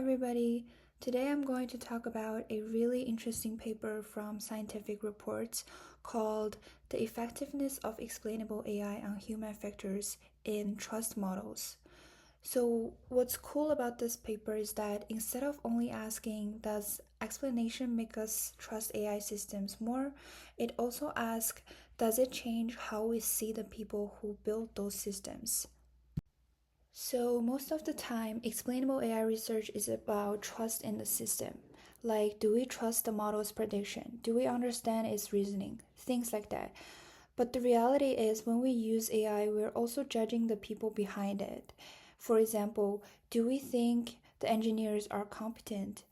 everybody. Today I'm going to talk about a really interesting paper from Scientific Reports called The Effectiveness of Explainable AI on Human Factors in Trust Models. So what's cool about this paper is that instead of only asking, does explanation make us trust AI systems more, it also asks, does it change how we see the people who build those systems? So most of the time, explainable AI research is about trust in the system. Like, do we trust the model's prediction? Do we understand its reasoning? Things like that. But the reality is, when we use AI, we're also judging the people behind it. For example, do we think the engineers are competent?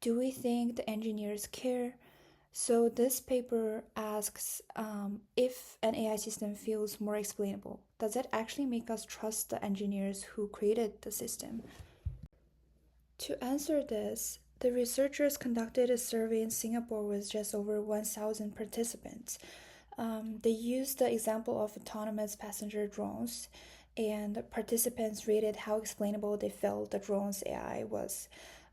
Do we think the engineers care? So this paper asks if an AI system feels more explainable, does it actually make us trust the engineers who created the system? To answer this, the researchers conducted a survey in Singapore with just over 1,000 participants. They used the example of autonomous passenger drones, and participants rated how explainable they felt the drone's AI was.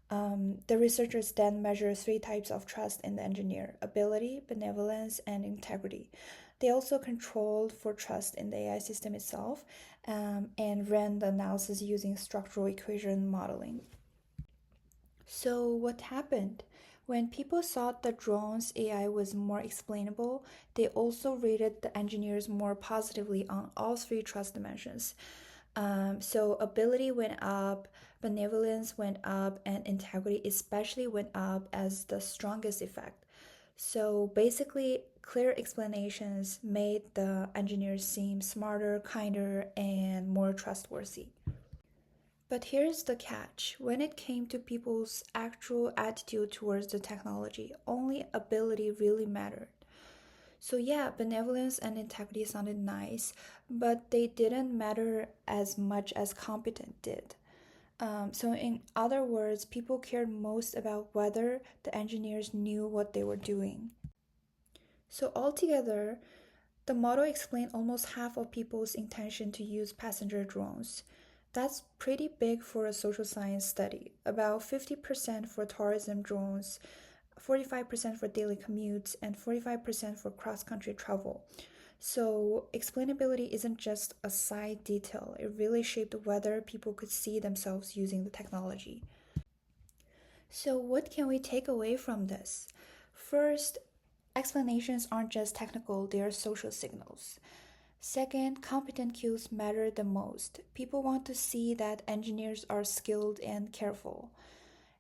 The researchers then measured 3 types of trust in the engineer: ability, benevolence, and integrity. They also controlled for trust in the AI system itself and ran the analysis using structural equation modeling. So what happened? When people thought the drone's AI was more explainable, they also rated the engineers more positively on all 3 trust dimensions. So ability went up, benevolence went up, and integrity especially went up as the strongest effect. So basically, clear explanations made the engineers seem smarter, kinder, and more trustworthy. But here's the catch. When it came to people's actual attitude towards the technology, only ability really mattered. So yeah, benevolence and integrity sounded nice, but they didn't matter as much as competence did. So in other words, people cared most about whether the engineers knew what they were doing. So altogether, the model explained almost half of people's intention to use passenger drones. That's pretty big for a social science study, about 50% for tourism drones, 45% for daily commutes, and 45% for cross-country travel. So explainability isn't just a side detail, it really shaped whether people could see themselves using the technology. So what can we take away from this? First, explanations aren't just technical, they are social signals. Second, competent cues matter the most. People want to see that engineers are skilled and careful.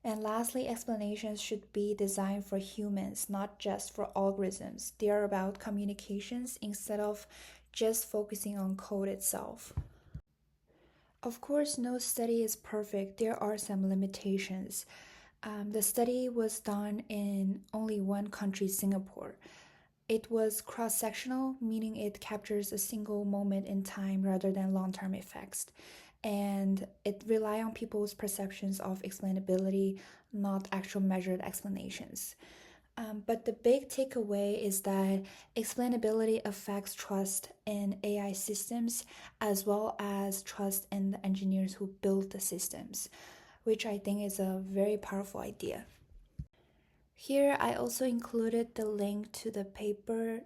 And lastly, explanations should be designed for humans, not just for algorithms. They are about communications instead of just focusing on code itself. Of course, no study is perfect. There are some limitations. The study was done in only one country, Singapore. It was cross-sectional, meaning it captures a single moment in time rather than long-term effects. And it relied on people's perceptions of explainability, not actual measured explanations. But the big takeaway is that explainability affects trust in AI systems as well as trust in the engineers who build the systems, which I think is a very powerful idea. Here I also included the link to the paper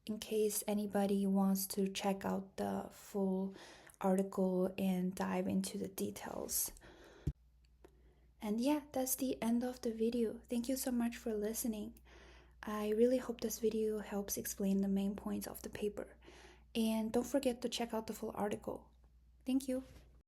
in case anybody wants to check out the full article and dive into the details. And yeah, that's the end of the video. Thank you so much for listening. I really hope this video helps explain the main points of the paper. And don't forget to check out the full article. Thank you.